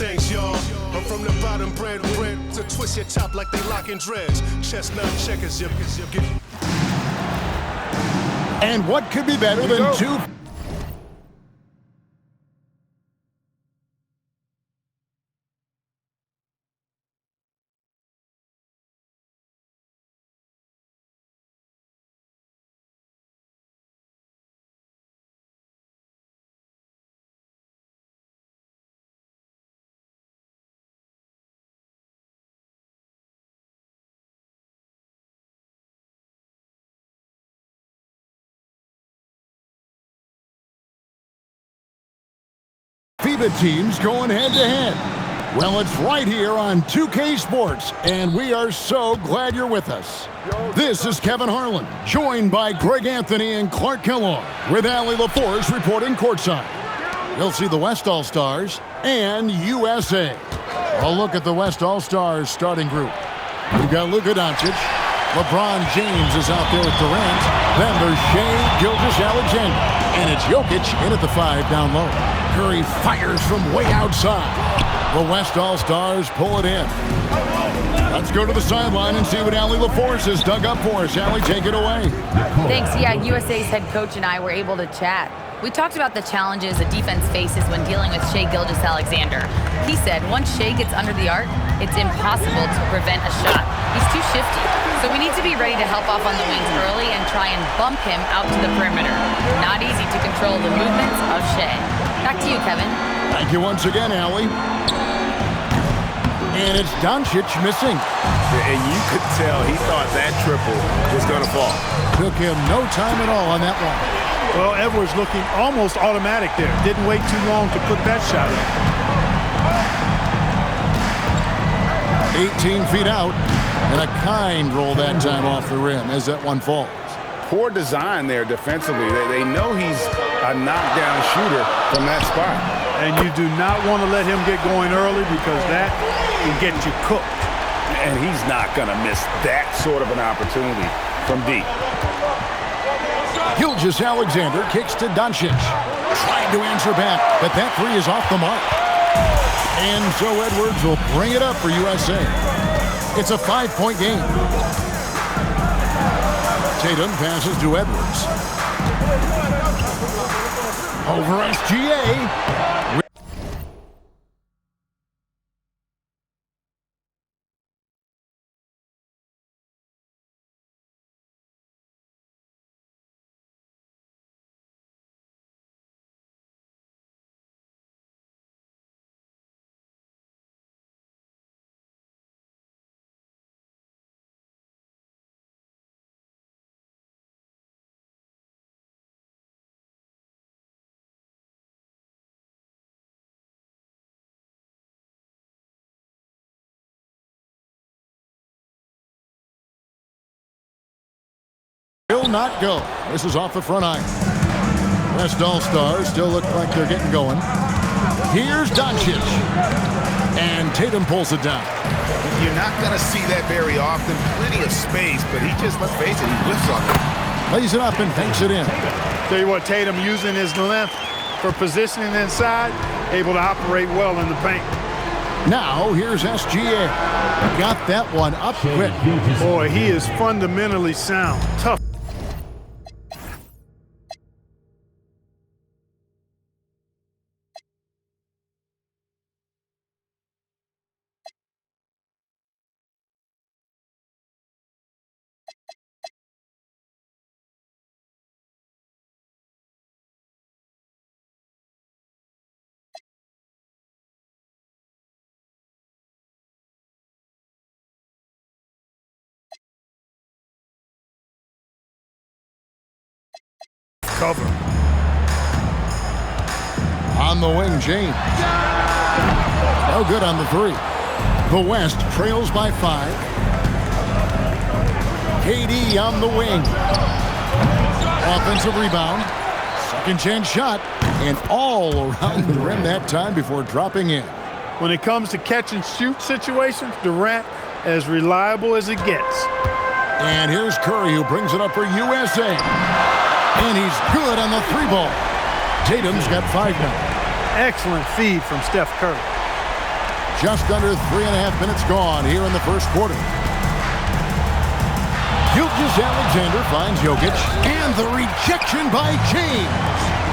Thanks, y'all. I'm from the bottom, bread to twist your top like they locking dreads. Chestnut checkers, And what could be better than two... FIBA teams going head-to-head. Well, it's right here on 2K Sports, and we are so glad you're with us. This is Kevin Harlan, joined by Greg Anthony and Clark Kellogg, with Allie LaForce reporting courtside. You'll see the West All-Stars and USA. A look at the West All-Stars starting group. We've got Luka Doncic. LeBron James is out there with Durant. Then there's Shai Gilgeous-Alexander. And it's Jokic in at the 5 down low. Curry fires from way outside. The West All-Stars pull it in. Let's go to the sideline and see what Allie LaForce has dug up for us. Allie, take it away. Thanks. Yeah, USA's head coach and I were able to chat. We talked about the challenges a defense faces when dealing with Shai Gilgeous-Alexander. He said once Shai gets under the arc, it's impossible to prevent a shot. He's too shifty. So we need to be ready to help off on the wings early and try and bump him out to the perimeter. Not easy to control the movements of Shai. Back to you, Kevin. Thank you once again, Allie. And it's Doncic missing. And you could tell he thought that triple was going to fall. Took him no time at all on that one. Well, Edwards looking almost automatic there. Didn't wait too long to put that shot in. 18 feet out. And a kind roll that time off the rim as that one falls. Poor design there defensively. They know he's a knockdown shooter from that spot. And you do not want to let him get going early because that can get you cooked. And he's not going to miss that sort of an opportunity from deep. Gilgeous-Alexander kicks to Doncic. Trying to answer back, but that three is off the mark. And so Edwards will bring it up for USA. It's a 5-point game. Tatum passes to Edwards. Over SGA. Will not go. This is off the front iron. West All-Stars still look like they're getting going. Here's Doncic. And Tatum pulls it down. You're not going to see that very often. Plenty of space, but he just, let's face it, he whiffs on it. Lays it up and banks it in. Tell you what, Tatum using his length for positioning inside, able to operate well in the paint. Now, here's SGA. Got that one up quick. Boy, he is fundamentally sound. Tough. Cover. On the wing, James. No good on the three. The West trails by 5. KD on the wing. Offensive rebound. Second chance shot. And all around the rim that time before dropping in. When it comes to catch and shoot situations, Durant as reliable as it gets. And here's Curry who brings it up for USA. And he's good on the 3 ball. Tatum's got 5 now. Excellent feed from Steph Curry. Just under 3.5 minutes gone here in the first quarter. Gilgeous-Alexander finds Jokic, and the rejection by James.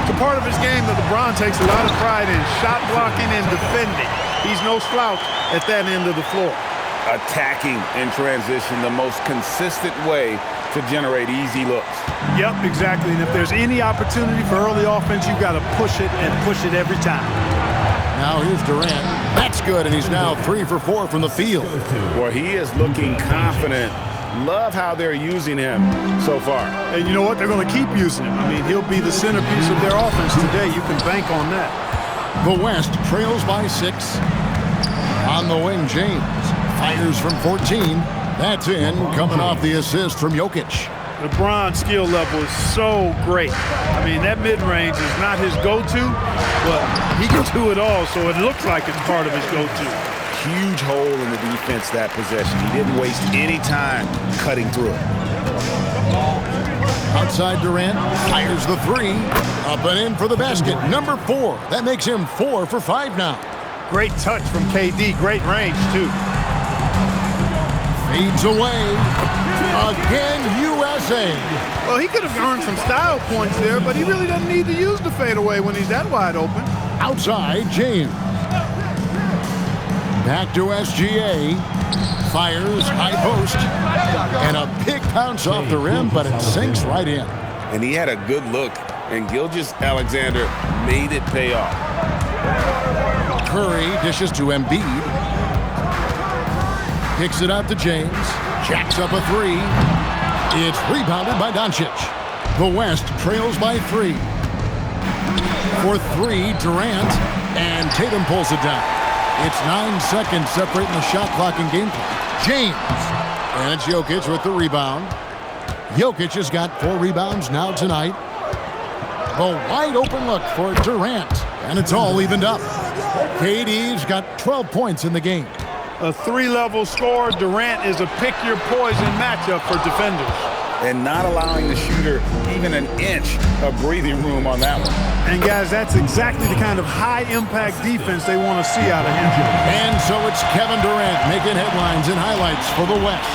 It's a part of his game that LeBron takes a lot of pride in, shot blocking and defending. He's no slouch at that end of the floor. Attacking in transition, the most consistent way to generate easy looks. Yep, exactly. And if there's any opportunity for early offense, you've got to push it and push it every time. Now here's Durant. That's good, and he's now 3 for 4 from the field. Well, he is looking confident. Love how they're using him so far. And you know what? They're going to keep using him. I mean, he'll be the centerpiece of their offense today. You can bank on that. The West trails by 6. On the wing, James fires from 14. That's in, coming off the assist from Jokic. LeBron's skill level is so great. I mean, that mid-range is not his go-to, but he can do it all, so it looks like it's part of his go-to. Huge hole in the defense that possession. He didn't waste any time cutting through it. Outside Durant, fires the 3. Up and in for the basket, number 4. That makes him 4 for 5 now. Great touch from KD, great range, too. Fades away. Again, USA. Well, he could have earned some style points there, but he really doesn't need to use the fadeaway when he's that wide open. Outside, James. Back to SGA. Fires, high post. And a big bounce off the rim, but it sinks right in. And he had a good look, and Gilgeous-Alexander made it pay off. Curry dishes to Embiid. Kicks it out to James. Jacks up a 3. It's rebounded by Doncic. The West trails by 3. For 3, Durant. And Tatum pulls it down. It's 9 seconds separating the shot clock and game clock. James. And it's Jokic with the rebound. Jokic has got 4 rebounds now tonight. A wide open look for Durant. And it's all evened up. KD's got 12 points in the game. A 3-level score. Durant is a pick-your-poison matchup for defenders. And not allowing the shooter even an inch of breathing room on that one. And, guys, that's exactly the kind of high-impact defense they want to see out of him. And so it's Kevin Durant making headlines and highlights for the West.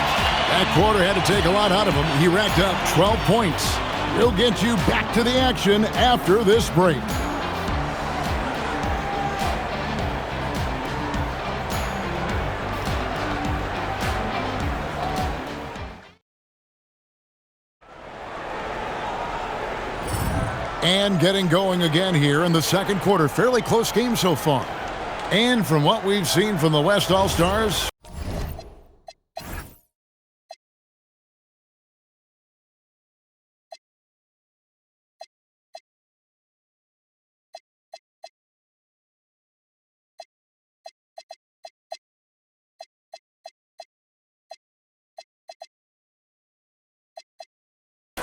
That quarter had to take a lot out of him. He racked up 12 points. We'll get you back to the action after this break. And getting going again here in the second quarter. Fairly close game so far. And from what we've seen from the West All-Stars,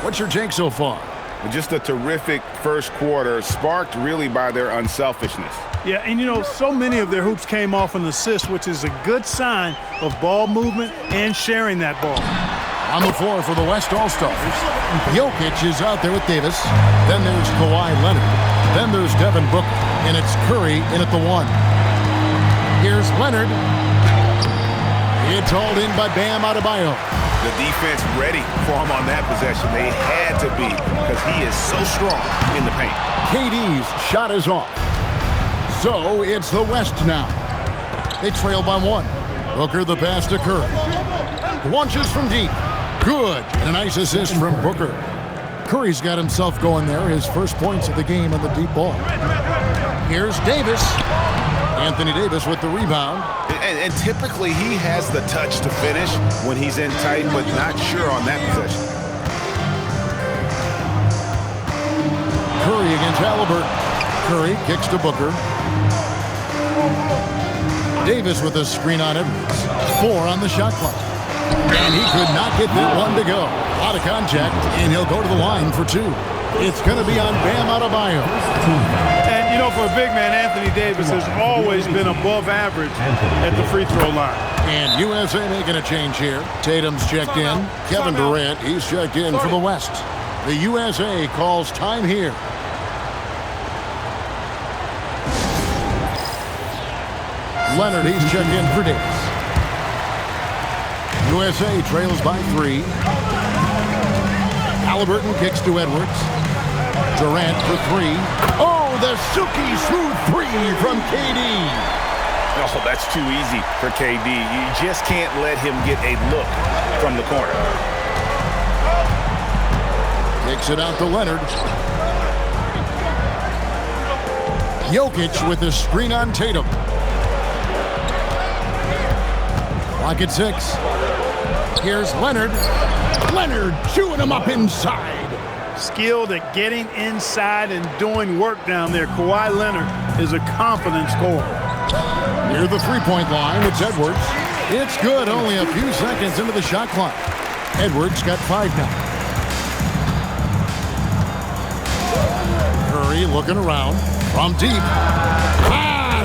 what's your take so far? Just a terrific first quarter, sparked really by their unselfishness. Yeah, and you know, so many of their hoops came off an assist, which is a good sign of ball movement and sharing that ball. On the floor for the West All-Stars, Jokic is out there with Davis. Then there's Kawhi Leonard. Then there's Devin Booker. And it's Curry in at the 1. Here's Leonard. It's hauled in by Bam Adebayo. The defense ready for him on that possession. They had to be because he is so strong in the paint. KD's shot is off. So it's the West now. They trail by 1. Booker the pass to Curry. Launches from deep. Good. And a nice assist from Booker. Curry's got himself going there. His first points of the game on the deep ball. Here's Davis. Anthony Davis with the rebound. And typically he has the touch to finish when he's in tight, but not sure on that possession. Curry against Halliburton. Curry kicks to Booker. Davis with a screen on Edwards. 4 on the shot clock. And he could not get that one to go. Out of contact, and he'll go to the line for 2. It's going to be on Bam Adebayo. And, you know, for a big man, Anthony Davis has always been above average at the free throw line. And USA making a change here. Tatum's checked in. Kevin Durant, he's checked in for the West. The USA calls time here. Leonard, he's checked in for Davis. USA trails by 3. Halliburton kicks to Edwards. Durant for 3. Oh, the silky smooth 3 from KD. Oh, that's too easy for KD. You just can't let him get a look from the corner. Takes it out to Leonard. Jokic with a screen on Tatum. Clock at 6. Here's Leonard. Leonard chewing him up inside. Skilled at getting inside and doing work down there. Kawhi Leonard is a confident scorer. Near the three-point line, it's Edwards. It's good, only a few seconds into the shot clock. Edwards got 5 now. Curry looking around from deep.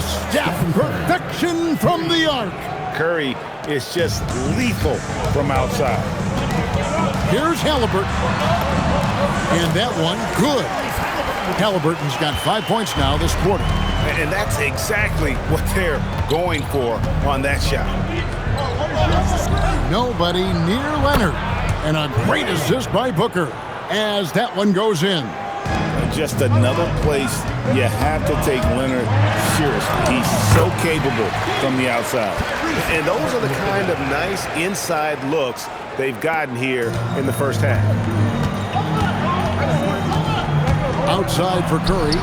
Steph, perfection from the arc. Curry is just lethal from outside. Here's Halliburton. And that one, good. Halliburton's got 5 points now this quarter. And that's exactly what they're going for on that shot. Nobody near Leonard. And a great assist by Booker as that one goes in. Just another place you have to take Leonard seriously. He's so capable from the outside. And those are the kind of nice inside looks they've gotten here in the first half. Outside for Curry.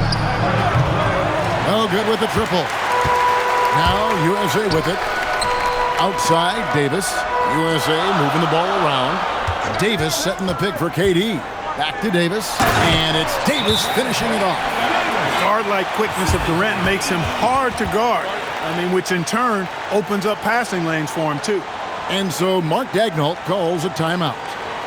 Oh, good with the triple. Now USA with it. Outside, Davis. USA moving the ball around. Davis setting the pick for KD. Back to Davis, and it's Davis finishing it off. Guard-like quickness of Durant makes him hard to guard. Which in turn opens up passing lanes for him too. And so Mark Daigneault calls a timeout.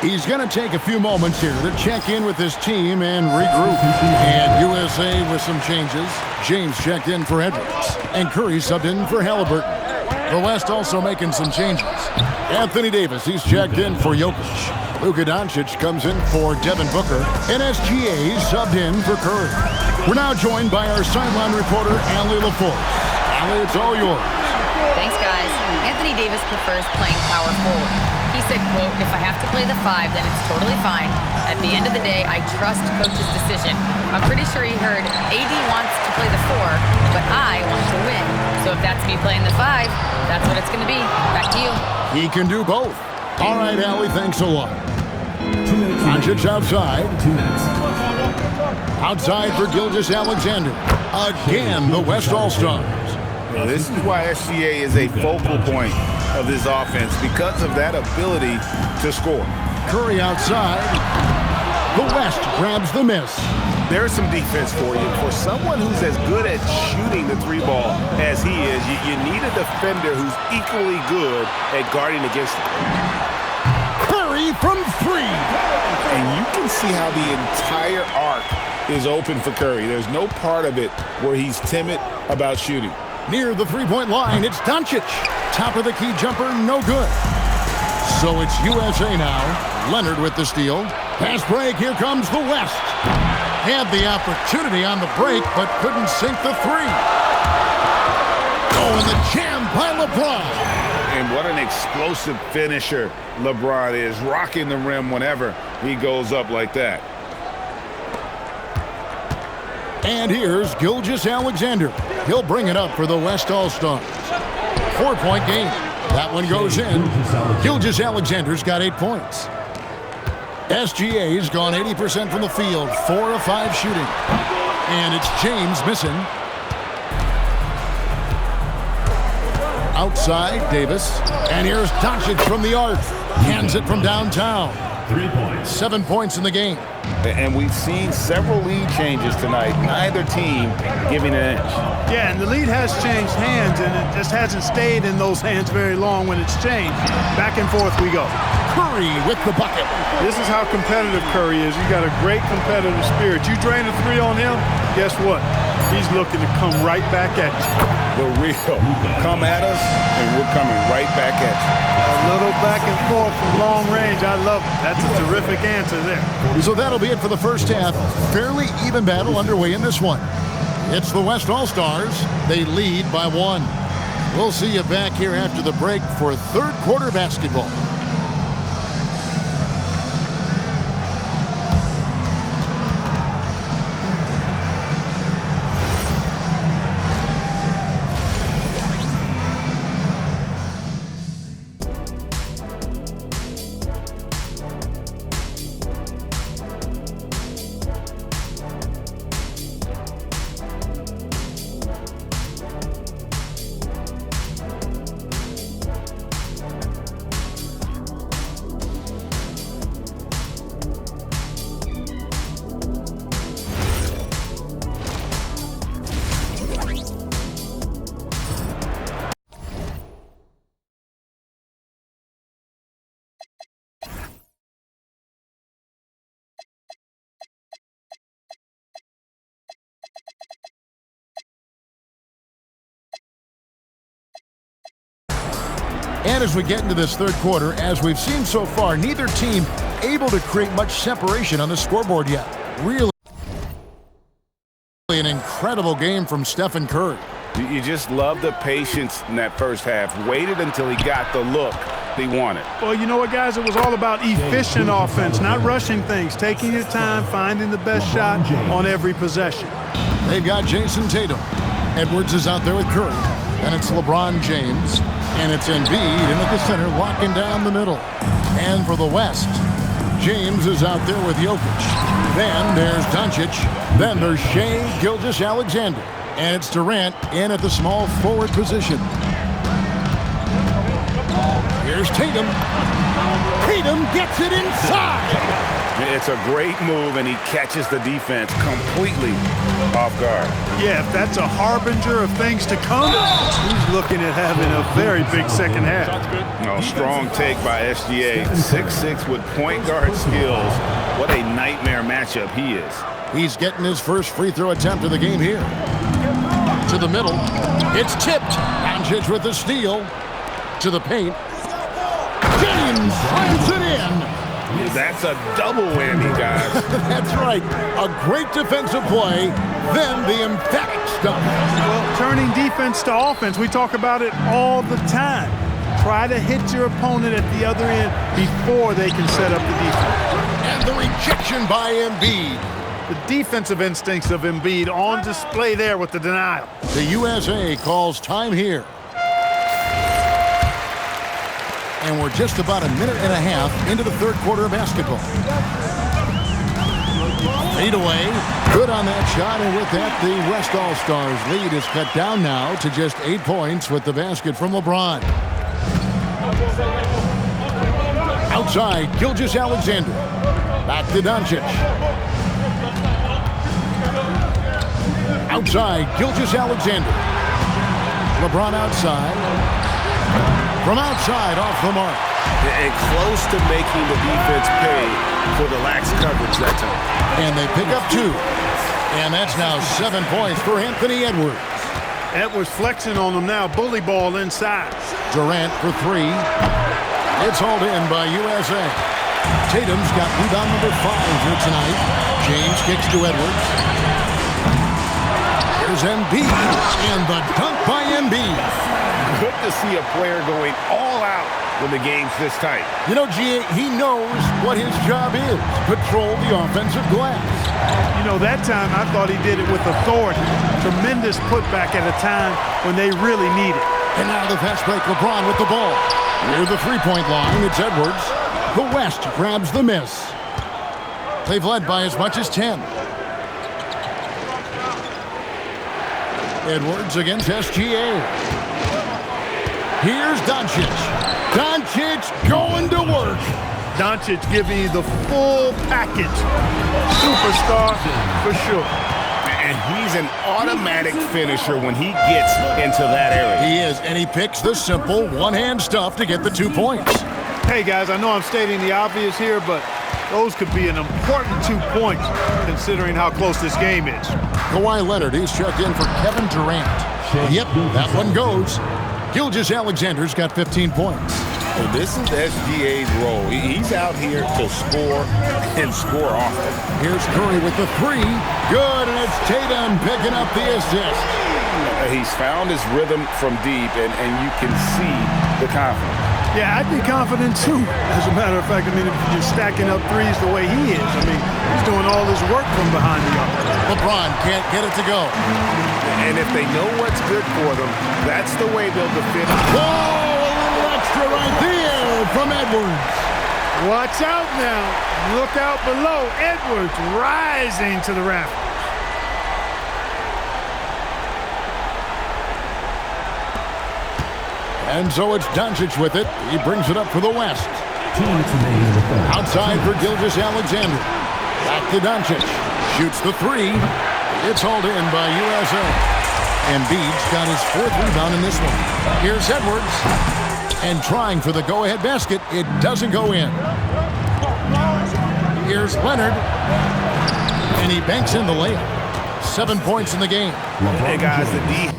He's going to take a few moments here to check in with his team and regroup. And USA with some changes. James checked in for Edwards, and Curry subbed in for Halliburton. The West also making some changes. Anthony Davis, he's checked in for Jokic. Luka Doncic comes in for Devin Booker, and SGA subbed in for Curry. We're now joined by our sideline reporter, Allie LaForce. Allie, it's all yours. Thanks, guys. Anthony Davis prefers playing power forward. He said, quote, "If I have to play the 5, then it's totally fine. At the end of the day, I trust coach's decision." I'm pretty sure he heard AD wants to play the 4, but I want to win. So if that's me playing the 5, that's what it's going to be. Back to you. He can do both. All right, Allie, thanks a lot. Doncic outside. Outside for Gilgeous-Alexander. Again, the West All-Stars. Well, this is why SGA is a focal point of this offense, because of that ability to score. Curry outside. The West grabs the miss. There's some defense for you. For someone who's as good at shooting the 3 ball as he is, you need a defender who's equally good at guarding against him. Curry from 3. And you can see how the entire arc is open for Curry. There's no part of it where he's timid about shooting. Near the three-point line, it's Doncic. Top of the key jumper, no good. So it's USA now. Leonard with the steal. Pass break, here comes the West. Had the opportunity on the break, but couldn't sink the 3. Oh, and the jam by LeBron. And what an explosive finisher LeBron is, rocking the rim whenever he goes up like that. And here's Gilgeous-Alexander. He'll bring it up for the West All-Stars. 4-point game. That one goes in. Gilgeous-Alexander's got 8 points. SGA's gone 80% from the field, 4 of 5 shooting. And it's James missing. Outside, Davis. And here's Doncic from the arc. Hands it from downtown. 3 points. 7 points in the game. And we've seen several lead changes tonight. Neither team giving an inch. Yeah, and the lead has changed hands, and it just hasn't stayed in those hands very long when it's changed. Back and forth we go. Curry with the bucket. This is how competitive Curry is. He's got a great competitive spirit. You drain a 3 on him, guess what? He's looking to come right back at you. The real come at us, and we're coming right back at you. A little back and forth from long range. I love it. That's a terrific answer there. So that'll be it for the first half. Fairly even battle underway in this one. It's the West All-Stars. They lead by 1. We'll see you back here after the break for third quarter basketball. And as we get into this third quarter, as we've seen so far, neither team able to create much separation on the scoreboard yet. Really an incredible game from Stephen Curry. You just love the patience in that first half. Waited until he got the look he wanted. Well, you know what, guys? It was all about efficient offense, not rushing things, taking your time, finding the best shot on every possession. They've got Jason Tatum. Edwards is out there with Curry. And it's LeBron James. And it's Embiid in at the center, locking down the middle. And for the West, James is out there with Jokic. Then there's Doncic. Then there's Shai Gilgeous-Alexander. And it's Durant in at the small forward position. Here's Tatum. Tatum gets it inside. It's a great move, and he catches the defense completely off guard. Yeah, if that's a harbinger of things to come, he's looking at having a very big second half. Strong take by SGA. 6'6" with point guard skills. What a nightmare matchup he is. He's getting his first free throw attempt of the game here. To the middle. It's tipped. Doncic with the steal. To the paint. James slams it in. That's a double whammy, guys. That's right. A great defensive play, then the emphatic stuff. Well, turning defense to offense, we talk about it all the time. Try to hit your opponent at the other end before they can set up the defense. And the rejection by Embiid. The defensive instincts of Embiid on display there with the denial. The USA calls time here. And we're just about a minute and a half into the third quarter of basketball. Fade away. Good on that shot, and with that, the West All-Stars lead is cut down now to just 8 points with the basket from LeBron. Outside, Gilgeous-Alexander. Back to Doncic. Outside, Gilgeous-Alexander. LeBron outside. From outside, off the mark. And close to making the defense pay for the lax coverage that time. And they pick up 2. And that's now 7 points for Anthony Edwards. Edwards flexing on them now. Bully ball inside. Durant for 3. It's hauled in by USA. Tatum's got rebound number 5 here tonight. James kicks to Edwards. Here's Embiid. And the dunk by Embiid. Good to see a player going all out when the game's this tight. You know, G.A., he knows what his job is. Patrol the offensive glass. You know, that time I thought he did it with authority. Tremendous putback at a time when they really need it. And now the fast break, LeBron with the ball. Near the three-point line, it's Edwards. The West grabs the miss. They've led by as much as 10. Edwards against SGA. Here's Doncic. Doncic going to work. Doncic giving you the full package. Superstar for sure. And he's an automatic finisher when he gets into that area. He is, and he picks the simple one-hand stuff to get the 2 points. Hey, guys, I know I'm stating the obvious here, but those could be an important 2 points considering how close this game is. Kawhi Leonard, he's checked in for Kevin Durant. Yep, that one goes. Gilgeous-Alexander's got 15 points. Well, this is SGA's role. He's out here to score and score often. Here's Curry with the 3. Good, and it's Tatum picking up the assist. He's found his rhythm from deep, and you can see the confidence. Yeah, I'd be confident too. As a matter of fact, I mean, if you're stacking up threes the way he is, I mean, he's doing all this work from behind the arc. LeBron can't get it to go. And if they know what's good for them, that's the way they'll defend. Whoa, a little extra right there from Edwards. Watch out now. Look out below. Edwards rising to the rafters. And so it's Doncic with it. He brings it up for the West. Outside for Gilgeous-Alexander. Back to Doncic. Shoots the three. It's hauled in by USA. Embiid's got his 4th rebound in this one. Here's Edwards. And trying for the go-ahead basket. It doesn't go in. Here's Leonard. And he banks in the layup. 7 points in the game. Hey, guys, the D.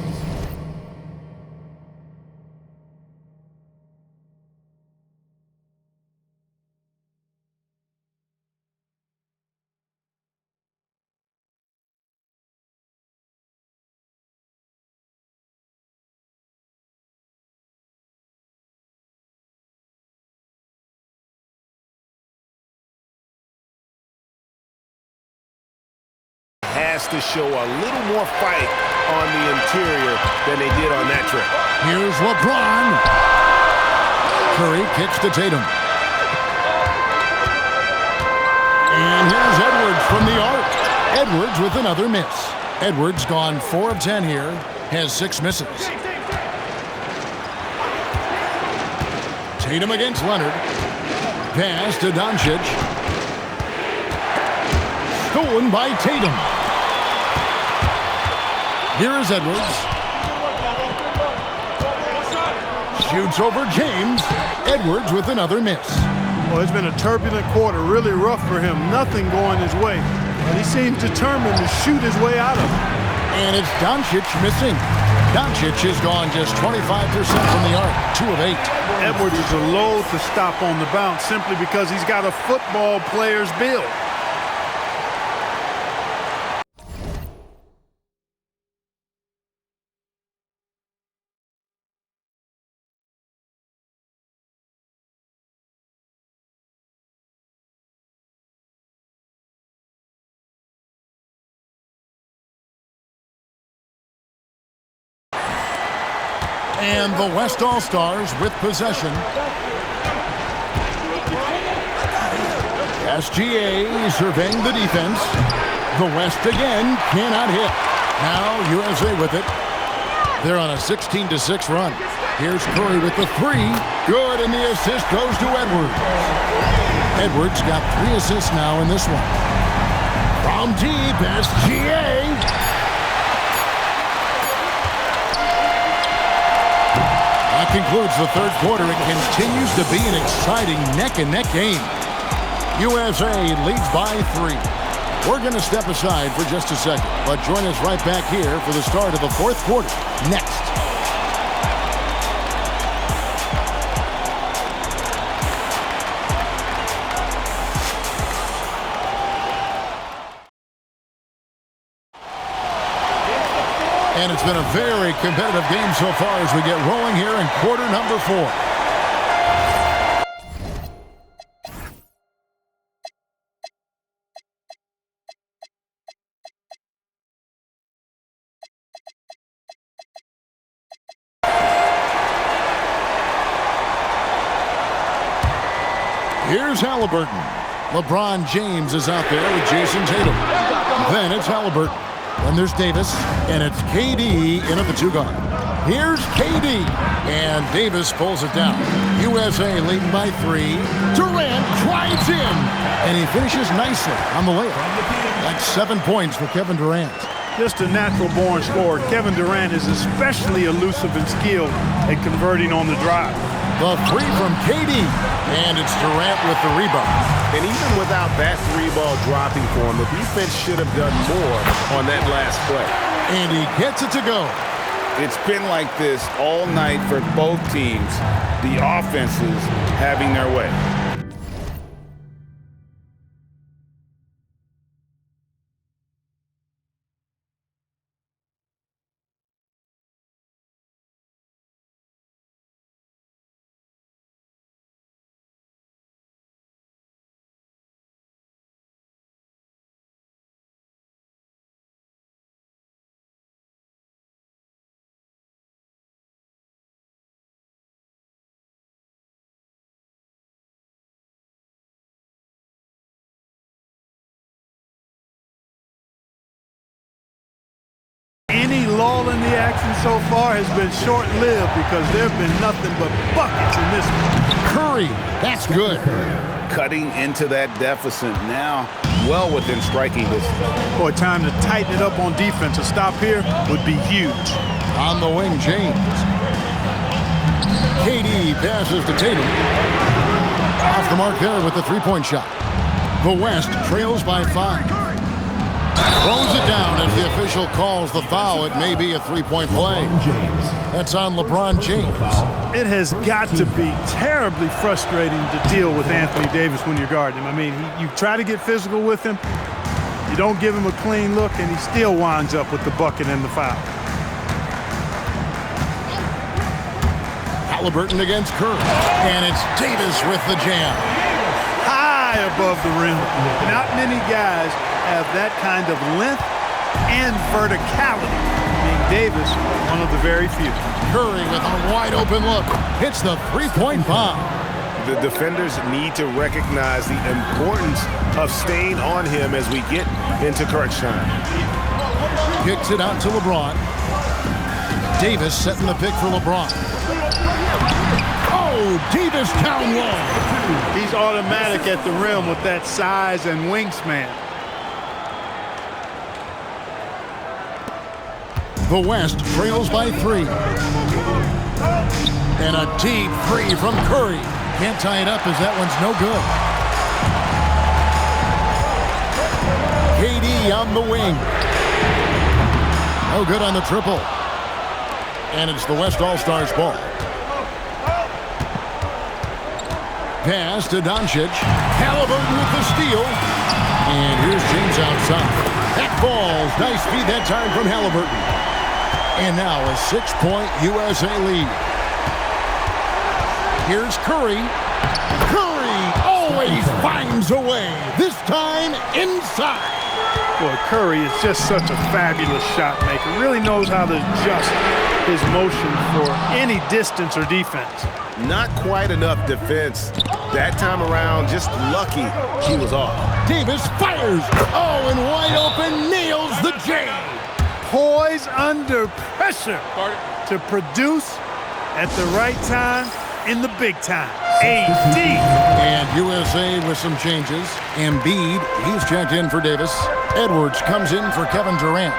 Has to show a little more fight on the interior than they did on that trip. Here's LeBron. Curry kicks to Tatum. And here's Edwards from the arc. Edwards with another miss. Edwards gone 4 of 10 here. Has 6 misses. Tatum against Leonard. Pass to Doncic. Stolen by Tatum. Here is Edwards. Shoots over James. Edwards with another miss. Well, it's been a turbulent quarter, really rough for him. Nothing going his way. But he seems determined to shoot his way out of it. And it's Doncic missing. Doncic has gone just 25% from the arc, 2 of 8. Edwards is loath to stop on the bounce simply because he's got a football player's build. And the West All-Stars with possession. SGA surveying the defense. The West again cannot hit. Now USA with it. They're on a 16-6 run. Here's Curry with the 3. Good, and the assist goes to Edwards. Edwards got 3 assists now in this one. From deep, SGA. That concludes the 3rd quarter. It continues to be an exciting neck-and-neck game. USA leads by 3. We're going to step aside for just a second, but join us right back here for the start of the 4th quarter next. And it's been a very competitive game so far as we get rolling here in quarter number 4. Here's Halliburton. LeBron James is out there with Jason Tatum. Then it's Halliburton. Then there's Davis, and it's KD in at the 2 guard. Here's KD, and Davis pulls it down. USA leading by 3. Durant drives in, and he finishes nicely on the layup. That's 7 points for Kevin Durant. Just a natural-born scorer. Kevin Durant is especially elusive and skilled at converting on the drive. The 3 from KD, and it's Durant with the rebound. And even without that 3-ball dropping for him, the defense should have done more on that last play. And he gets it to go. It's been like this all night for both teams, the offenses having their way. action so far has been short-lived because there have been nothing but buckets in this one. Curry, that's good. Cutting into that deficit now, well within striking distance. Boy, time to tighten it up on defense. A stop here would be huge. On the wing, James. KD passes to Tatum. Off the mark there with the three-point shot. The West trails by 5. Throws it down as the official calls the foul. It may be a three-point play. That's on LeBron James. It has got to be terribly frustrating to deal with Anthony Davis when you're guarding him. I mean, you try to get physical with him, you don't give him a clean look, and he still winds up with the bucket and the foul. Halliburton against Curry. And it's Davis with the jam. High above the rim. Not many guys have that kind of length and verticality. Being Davis, one of the very few. Curry with a wide open look. Hits the three-point bomb. The defenders need to recognize the importance of staying on him as we get into crunch time. Kicks it out to LeBron. Davis setting the pick for LeBron. Oh, Davis down low. He's automatic at the rim with that size and wingspan. The West trails by 3. And a deep three from Curry. Can't tie it up as that one's no good. KD on the wing. No good on the triple. And it's the West All-Stars ball. Pass to Doncic. Halliburton with the steal. And here's James outside. That falls. Nice feed that time from Halliburton. And now a 6-point USA lead. Here's Curry. Curry always finds a way. This time inside. Boy, Curry is just such a fabulous shot maker. Really knows how to adjust his motion for any distance or defense. Not quite enough defense. That time around, just lucky he was off. Davis fires. Oh, and wide open, nails the J. Poise under pressure to produce at the right time in the big time. AD. And USA with some changes. Embiid, he's checked in for Davis. Edwards comes in for Kevin Durant.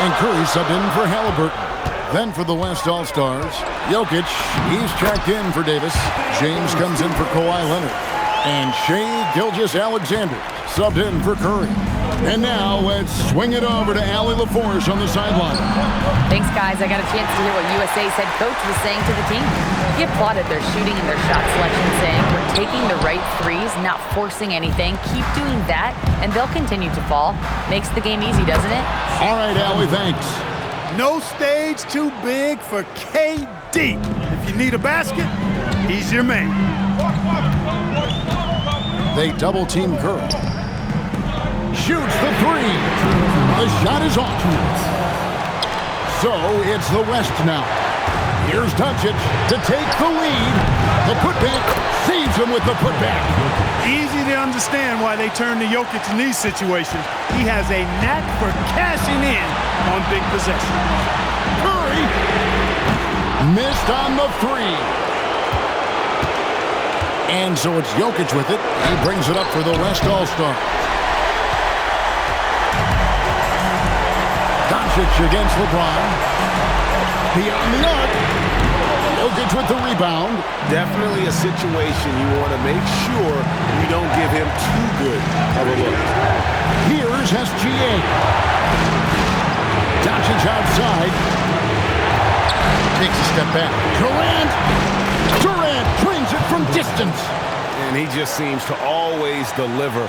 And Curry subbed in for Halliburton. Then for the West All-Stars, Jokic, he's checked in for Davis. James comes in for Kawhi Leonard. And Shai Gilgeous-Alexander subbed in for Curry. And now let's swing it over to Allie LaForce on the sideline. Thanks, guys. I got a chance to hear what USA's head coach was saying to the team. He applauded their shooting and their shot selection, saying, "We're taking the right threes, not forcing anything. Keep doing that, and they'll continue to fall." Makes the game easy, doesn't it? All right, Allie, thanks. No stage too big for KD. If you need a basket, he's your man. They double-team Curry. Shoots the three. The shot is off. So it's the West now. Here's Doncic to take the lead. The putback saves him with the putback. Easy to understand why they turn to Jokic in these situations. He has a knack for cashing in on big possessions. Curry missed on the three. And so it's Jokic with it. He brings it up for the West All-Stars. Doncic against LeBron. Beyond the arc. Jokic with the rebound. Definitely a situation you want to make sure you don't give him too good of a look. Here's SGA. Doncic outside. Takes a step back. Durant drains it from distance. And he just seems to always deliver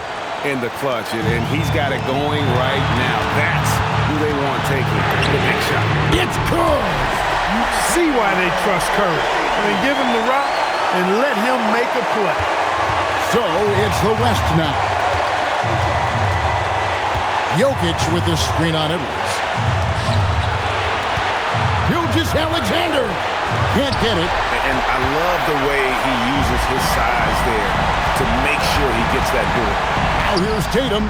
in the clutch. And he's got it going right now. That's who they want taking the big shot. It's good. You see why they trust Curry. I mean, give him the rock and let him make a play. So it's the West now. Jokic with the screen on Edwards. Gilgeous-Alexander can't get it. And I love the way he uses his size there to make sure he gets that board. Now here's Tatum.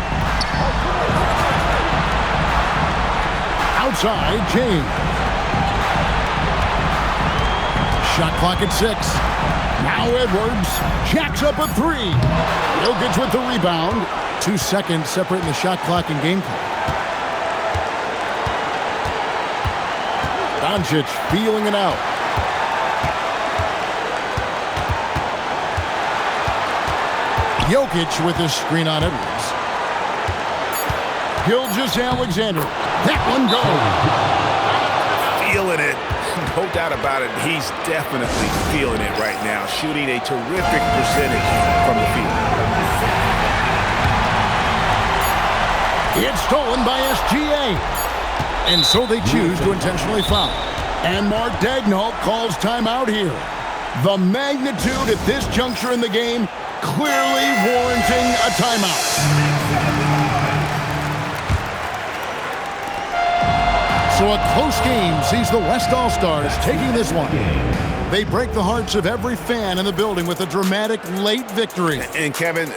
Outside, James. Shot clock at 6. Now Edwards jacks up a 3. Jokic with the rebound. 2 seconds separating the shot clock and game clock. Doncic feeling it out. Jokic with his screen on Edwards. Gilgeous-Alexander. That one goes. Feeling it. No doubt about it. He's definitely feeling it right now. Shooting a terrific percentage from the field. It's stolen by SGA. And so they choose to intentionally foul. And Mark Daigneault calls timeout here. The magnitude at this juncture in the game clearly warranting a timeout. So a close game sees the West All-Stars taking this one. They break the hearts of every fan in the building with a dramatic late victory. And Kevin,